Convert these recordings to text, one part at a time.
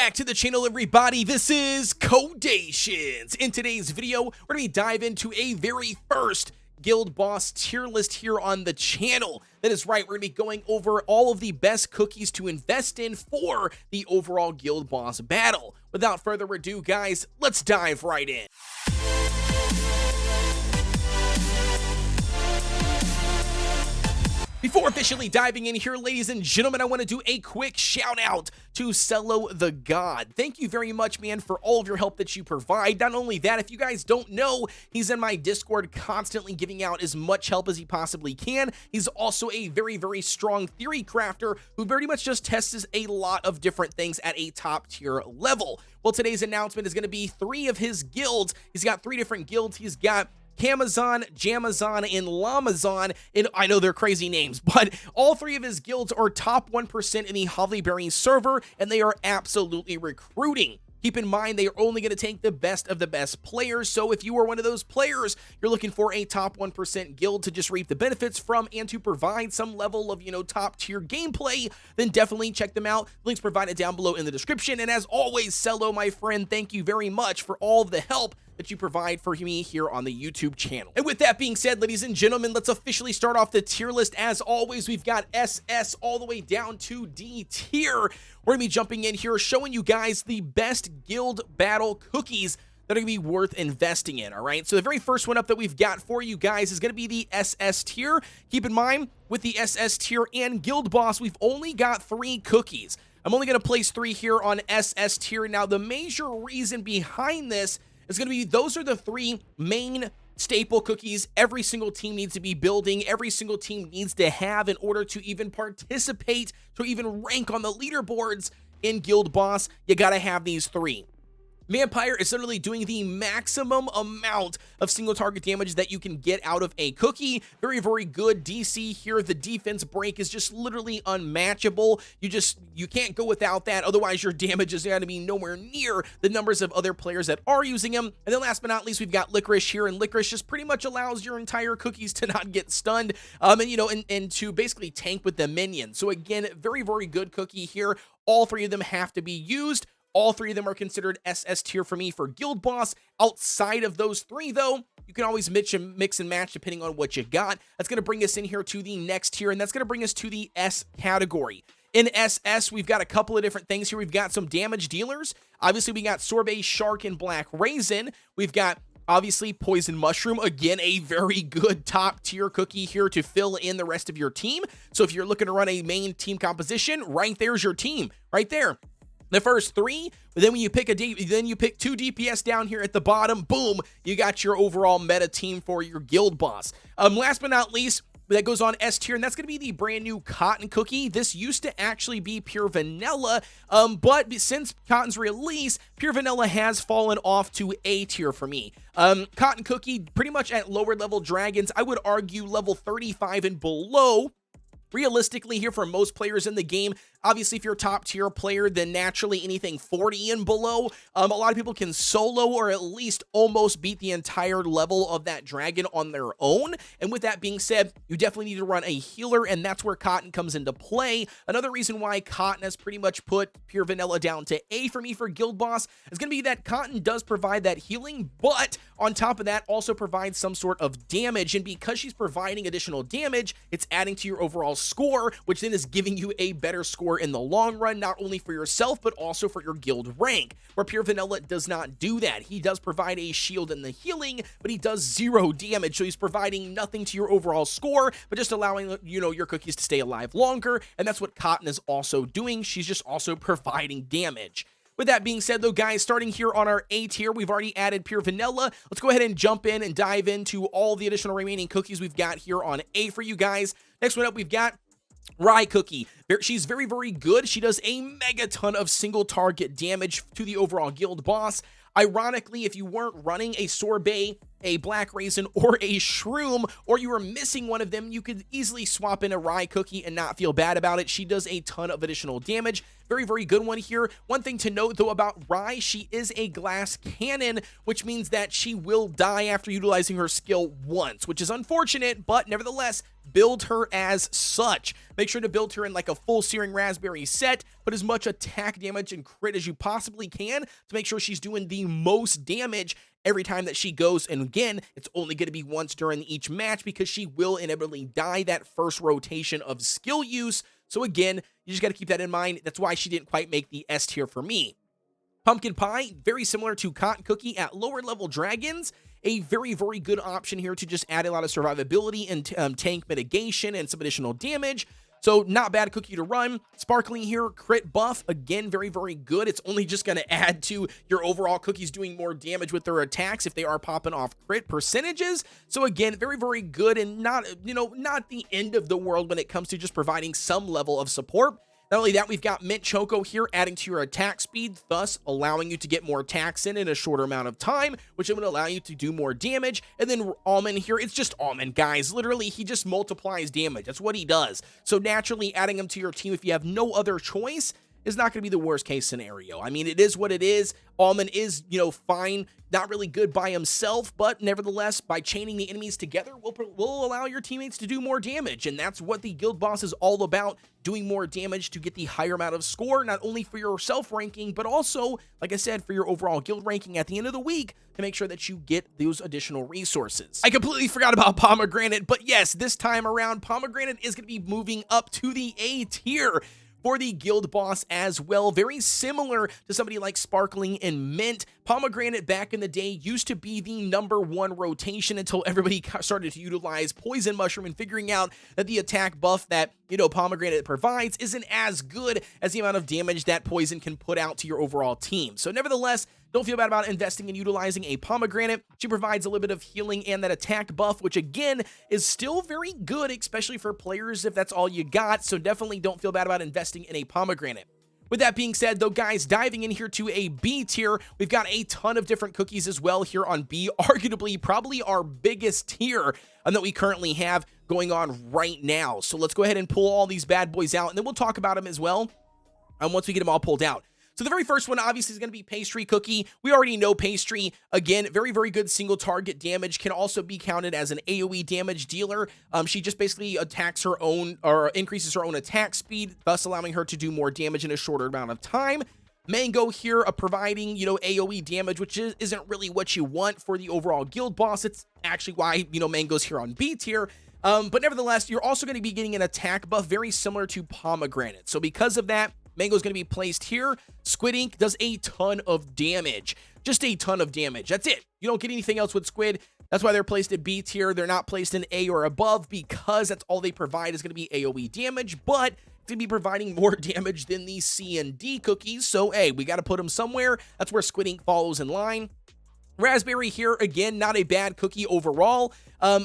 back to the channel, everybody. This is Kodeations. In today's video, we're going to dive into a very first guild boss tier list here on the channel. That is right, we're going to be going over all of the best cookies to invest in for the overall guild boss battle. Without further ado, guys, let's dive right in. Before officially diving in here, ladies and gentlemen, I want to do a quick shout out to Cello the God. Thank you very much, man, for all of your help that you provide. Not only that, if you guys don't know, he's in my Discord constantly giving out as much help as he possibly can. He's also a very, very strong theory crafter who very much just tests a lot of different things at a top tier level. Well, today's announcement is going to be 3 of his guilds. He's got 3 different guilds. He's got Camazon, Jamazon, and Lamazon, and I know they're crazy names, but all 3 of his guilds are top 1% in the Hollyberry server, and they are absolutely recruiting. Keep in mind, they are only going to take the best of the best players, so if you are one of those players, you're looking for a top 1% guild to just reap the benefits from and to provide some level of, top tier gameplay, then definitely check them out. Links provided down below in the description, and as always, Cello, my friend, thank you very much for all of the help that you provide for me here on the YouTube channel. And with that being said, ladies and gentlemen, let's officially start off the tier list. As always, we've got SS all the way down to D tier. We're gonna be jumping in here, showing you guys the best guild battle cookies that are gonna be worth investing in, all right? So the very first one up that we've got for you guys is gonna be the SS tier. Keep in mind, with the SS tier and guild boss, we've only got 3 cookies. I'm only gonna place 3 here on SS tier. Now, the major reason behind this is going to be those are the 3 main staple cookies every single team needs to be building, every single team needs to have in order to even participate, to even rank on the leaderboards in Guild Boss. You got to have these 3. Vampire is literally doing the maximum amount of single target damage that you can get out of a cookie. Very, very good DC here. The defense break is just literally unmatchable. You can't go without that. Otherwise, your damage is going to be nowhere near the numbers of other players that are using him. And then last but not least, we've got Licorice here. And Licorice just pretty much allows your entire cookies to not get stunned and to basically tank with the minions. So again, very, very good cookie here. All 3 of them have to be used. All 3 of them are considered SS tier for me for Guild Boss. Outside of those 3, though, you can always mix and match depending on what you got. That's going to bring us in here to the next tier, and that's going to bring us to the S category. In SS, we've got a couple of different things here. We've got some damage dealers. Obviously, we got Sorbet, Shark, and Black Raisin. We've got obviously Poison Mushroom, again, a very good top tier cookie here to fill in the rest of your team. So if you're looking to run a main team composition, right there's your team, right there. The first 3, but then when you pick then you pick 2 DPS down here at the bottom, boom, you got your overall meta team for your guild boss. Last but not least, that goes on S tier, and that's going to be the brand new Cotton Cookie. This used to actually be pure vanilla, but since Cotton's release, pure vanilla has fallen off to A tier for me. Cotton Cookie, pretty much at lower level dragons, I would argue level 35 and below. Realistically here for most players in the game, obviously if you're a top tier player, then naturally anything 40 and below, a lot of people can solo or at least almost beat the entire level of that dragon on their own. And with that being said, you definitely need to run a healer, and that's where Cotton comes into play. Another reason why Cotton has pretty much put pure vanilla down to A for me for Guild Boss is going to be that Cotton does provide that healing, but on top of that also provides some sort of damage, and because she's providing additional damage, it's adding to your overall score, which then is giving you a better score in the long run, not only for yourself, but also for your guild rank, where pure vanilla does not do that. He does provide a shield and the healing, but he does 0 damage, so he's providing nothing to your overall score, but just allowing, your cookies to stay alive longer, and that's what Cotton is also doing. She's just also providing damage. With that being said, though, guys, starting here on our A tier, we've already added pure vanilla. Let's go ahead and jump in and dive into all the additional remaining cookies we've got here on A for you guys. Next one up, we've got Rye Cookie. She's very, very good. She does a mega ton of single target damage to the overall guild boss. Ironically, if you weren't running a Sorbet a black raisin, or a shroom, or you are missing one of them, you could easily swap in a rye cookie and not feel bad about it. She does a ton of additional damage. Very, very good one here. One thing to note, though, about Rye, she is a glass cannon, which means that she will die after utilizing her skill once, which is unfortunate, but nevertheless, build her as such. Make sure to build her in like a full Searing Raspberry set. Put as much attack damage and crit as you possibly can to make sure she's doing the most damage every time that she goes. And again, it's only going to be once during each match because she will inevitably die that first rotation of skill use. So again, you just got to keep that in mind. That's why she didn't quite make the S tier for me. Pumpkin Pie, very similar to Cotton Cookie at lower level dragons. A very, very good option here to just add a lot of survivability and tank mitigation and some additional damage. So not bad cookie to run. Sparkling here, crit buff. Again, very, very good. It's only just going to add to your overall cookies doing more damage with their attacks if they are popping off crit percentages. So again, very, very good and not, not the end of the world when it comes to just providing some level of support. Not only that, we've got Mint Choco here adding to your attack speed, thus allowing you to get more attacks in a shorter amount of time, which would allow you to do more damage. And then Almond here, it's just Almond, guys. Literally, he just multiplies damage. That's what he does. So naturally, adding him to your team if you have no other choice is not going to be the worst case scenario. I mean, it is what it is. Almond is, fine, not really good by himself, but nevertheless, by chaining the enemies together, will allow your teammates to do more damage, and that's what the guild boss is all about, doing more damage to get the higher amount of score, not only for your self-ranking, but also, like I said, for your overall guild ranking at the end of the week, to make sure that you get those additional resources. I completely forgot about Pomegranate, but yes, this time around, Pomegranate is going to be moving up to the A tier for the guild boss as well. Very similar to somebody like Sparkling and Mint. Pomegranate back in the day used to be the #1 rotation until everybody started to utilize Poison Mushroom and figuring out that the attack buff that, Pomegranate provides isn't as good as the amount of damage that Poison can put out to your overall team. So nevertheless, don't feel bad about investing in utilizing a Pomegranate. She provides a little bit of healing and that attack buff, which again is still very good, especially for players if that's all you got. So definitely don't feel bad about investing in a Pomegranate. With that being said, though, guys, diving in here to a B tier, we've got a ton of different cookies as well here on B, arguably probably our biggest tier that we currently have going on right now. So let's go ahead and pull all these bad boys out, and then we'll talk about them as well once we get them all pulled out. So the very first one, obviously, is going to be Pastry Cookie. We already know Pastry. Again, very, very good single target damage. Can also be counted as an AoE damage dealer. She just basically attacks her own, or increases her own attack speed, thus allowing her to do more damage in a shorter amount of time. Mango here, providing, AoE damage, which isn't really what you want for the overall guild boss. It's actually why, Mango's here on B tier. But nevertheless, you're also going to be getting an attack buff very similar to Pomegranate. So because of that, Mango is going to be placed here. Squid Ink does a ton of damage. Just a ton of damage. That's it. You don't get anything else with Squid. That's why they're placed at B tier. They're not placed in A or above because that's all they provide is going to be AoE damage, but it's going to be providing more damage than the C and D cookies. So, hey, we got to put them somewhere. That's where Squid Ink follows in line. Raspberry here, again, not a bad cookie overall.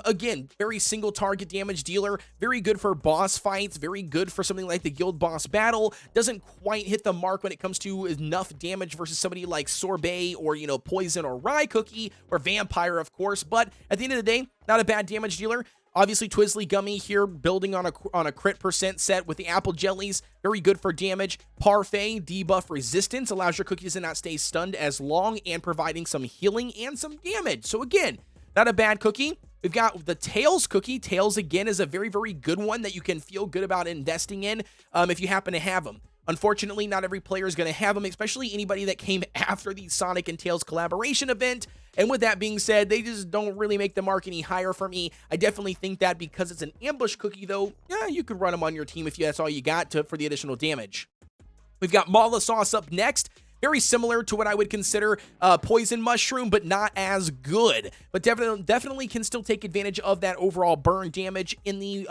Again, very single target damage dealer, very good for boss fights, very good for something like the guild boss battle. Doesn't quite hit the mark when it comes to enough damage versus somebody like Sorbet or, Poison or Rye Cookie or Vampire, of course. But at the end of the day, not a bad damage dealer. Obviously, Twizzly Gummy here, building on a crit percent set with the apple jellies. Very good for damage. Parfait, debuff resistance, allows your cookies to not stay stunned as long and providing some healing and some damage. So again, not a bad cookie. We've got the Tails cookie. Tails, again, is a very, very good one that you can feel good about investing in if you happen to have them. Unfortunately, not every player is going to have them, especially anybody that came after the Sonic and Tails collaboration event. And with that being said, they just don't really make the mark any higher for me. I definitely think that because it's an ambush cookie, though, yeah, you could run them on your team if that's all you got for the additional damage. We've got Mala Sauce up next. Very similar to what I would consider Poison Mushroom, but not as good. But definitely can still take advantage of that overall burn damage in the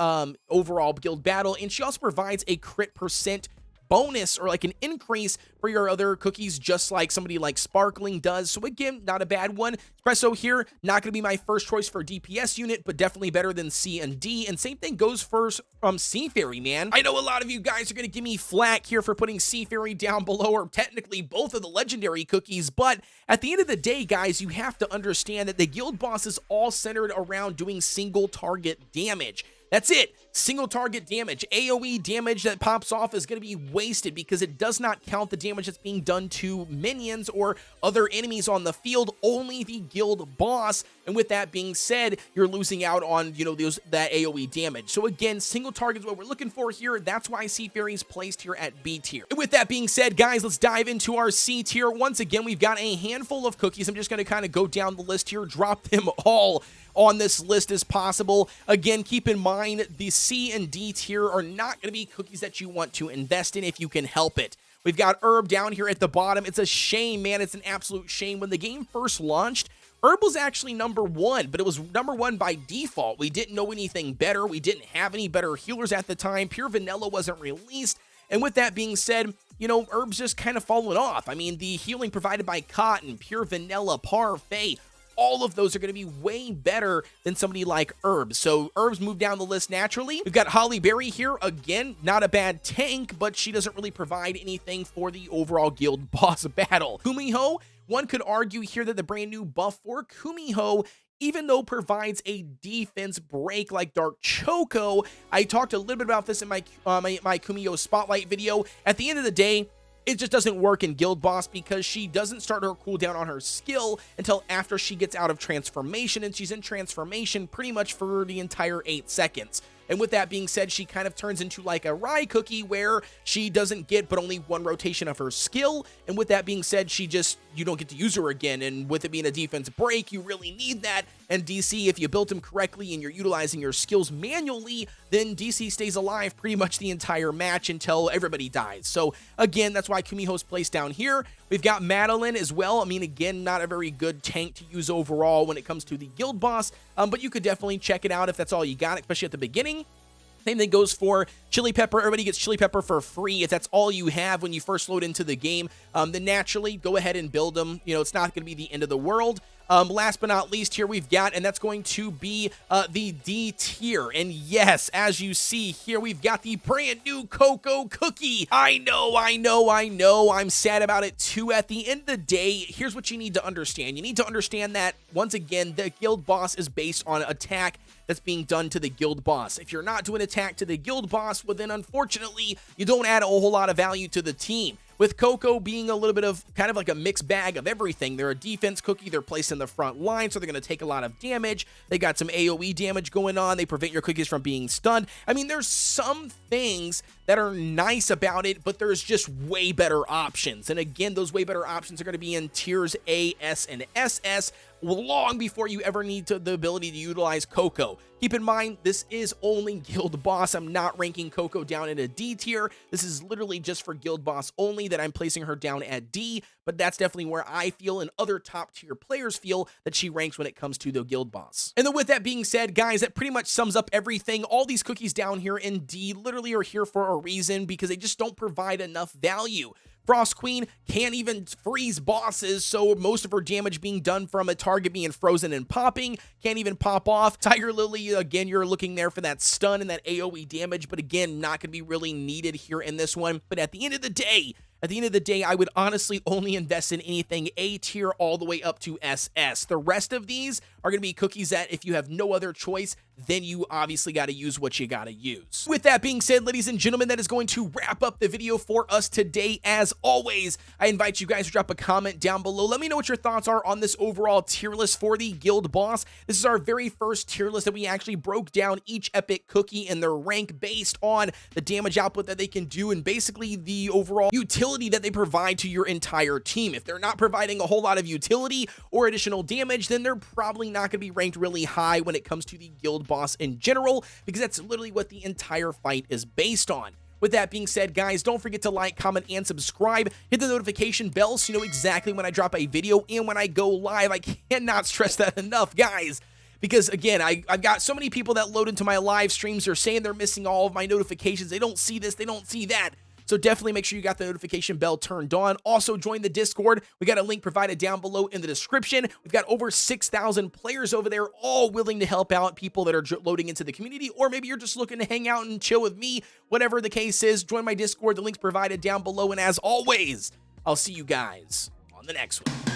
overall guild battle. And she also provides a crit percent bonus or like an increase for your other cookies, just like somebody like Sparkling does. So again, not a bad one. Espresso here, not going to be my first choice for DPS unit, but definitely better than C and D. And same thing goes for Sea Fairy, man. I know a lot of you guys are going to give me flack here for putting Sea Fairy down below, or technically both of the legendary cookies, but at the end of the day, guys, you have to understand that the guild boss is all centered around doing single target damage. That's it. Single target damage. AoE damage that pops off is going to be wasted because it does not count the damage that's being done to minions or other enemies on the field, only the guild boss. And with that being said, you're losing out on, you know, that AoE damage. So again, single target is what we're looking for here. That's why Sea Fairy is placed here at B tier. And with that being said, guys, let's dive into our C tier. Once again, we've got a handful of cookies. I'm just going to kind of go down the list here, drop them all on this list as possible. Again, keep in mind the C and D tier are not going to be cookies that you want to invest in if you can help it. We've got Herb down here at the bottom. It's a shame, man. It's an absolute shame. When the game first launched, Herb was actually #1, but it was #1 by default. We didn't know anything better. We didn't have any better healers at the time. Pure Vanilla wasn't released. And with that being said, you know, Herb's just kind of fallen off. I mean, the healing provided by Cotton, Pure Vanilla, Parfait, all of those are going to be way better than somebody like Herb. So Herb's moved down the list naturally. We've got Holly Berry here. Again, not a bad tank, but she doesn't really provide anything for the overall guild boss battle. Kumiho, one could argue here that the brand new buff for Kumiho, even though provides a defense break like Dark Choco. I talked a little bit about this in my my Kumiho Spotlight video. At the end of the day, it just doesn't work in Guild Boss because she doesn't start her cooldown on her skill until after she gets out of transformation, and she's in transformation pretty much for the entire 8 seconds. And with that being said, she kind of turns into like a Rye cookie where she doesn't get but only 1 rotation of her skill. And with that being said, you don't get to use her again. And with it being a defense break, you really need that. And DC, if you built him correctly and you're utilizing your skills manually, then DC stays alive pretty much the entire match until everybody dies. So again, that's why Kumiho's placed down here. We've got Madeline as well. I mean, again, not a very good tank to use overall when it comes to the guild boss, but you could definitely check it out if that's all you got, especially at the beginning. Same thing goes for Chili Pepper. Everybody gets Chili Pepper for free. If that's all you have when you first load into the game, then naturally go ahead and build them. You know, it's not going to be the end of the world. Last but not least here we've got, and that's going to be the D tier. And yes, as you see here, we've got the brand new Cocoa Cookie. I know. I'm sad about it too. At the end of the day, here's what you need to understand. You need to understand that, once again, the guild boss is based on attack that's being done to the guild boss. If you're not doing attack to the guild boss, well then unfortunately, you don't add a whole lot of value to the team. With Coco being a little bit of kind of like a mixed bag of everything. They're a defense cookie. They're placed in the front line, so they're going to take a lot of damage. They got some AoE damage going on. They prevent your cookies from being stunned. I mean, there's some things that are nice about it, but there's just way better options. And again, those way better options are going to be in tiers A, S, and SS long before you ever need the ability to utilize Coco. Keep in mind, this is only Guild Boss. I'm not ranking Coco down in a D tier. This is literally just for Guild Boss only that I'm placing her down at D, but that's definitely where I feel and other top tier players feel that she ranks when it comes to the Guild Boss. And then with that being said, guys, that pretty much sums up everything. All these cookies down here in D literally are here for a reason because they just don't provide enough value. Frost Queen can't even freeze bosses, so most of her damage being done from a target being frozen and popping, can't even pop off. Tiger Lily, again, you're looking there for that stun and that AoE damage, but again, not going to be really needed here in this one. But at the end of the day, I would honestly only invest in anything A tier all the way up to SS. The rest of these are going to be cookies that if you have no other choice, then you obviously got to use what you got to use. With that being said, ladies and gentlemen, that is going to wrap up the video for us today. As always, I invite you guys to drop a comment down below. Let me know what your thoughts are on this overall tier list for the Guild Boss. This is our very first tier list that we actually broke down each epic cookie and their rank based on the damage output that they can do and basically the overall utility that they provide to your entire team. If they're not providing a whole lot of utility or additional damage, then they're probably not going to be ranked really high when it comes to the Guild Boss in general, because that's literally what the entire fight is based on. With that being said, guys, don't forget to like, comment, and subscribe. Hit the notification bell so you know exactly when I drop a video and when I go live. I cannot stress that enough, guys. Because, again, I've got so many people that load into my live streams. They're saying they're missing all of my notifications. They don't see this. They don't see that. So definitely make sure you got the notification bell turned on. Also join the Discord. We got a link provided down below in the description. We've got over 6,000 players over there, all willing to help out people that are loading into the community, or maybe you're just looking to hang out and chill with me. Whatever the case is, join my Discord. The link's provided down below. And as always, I'll see you guys on the next one.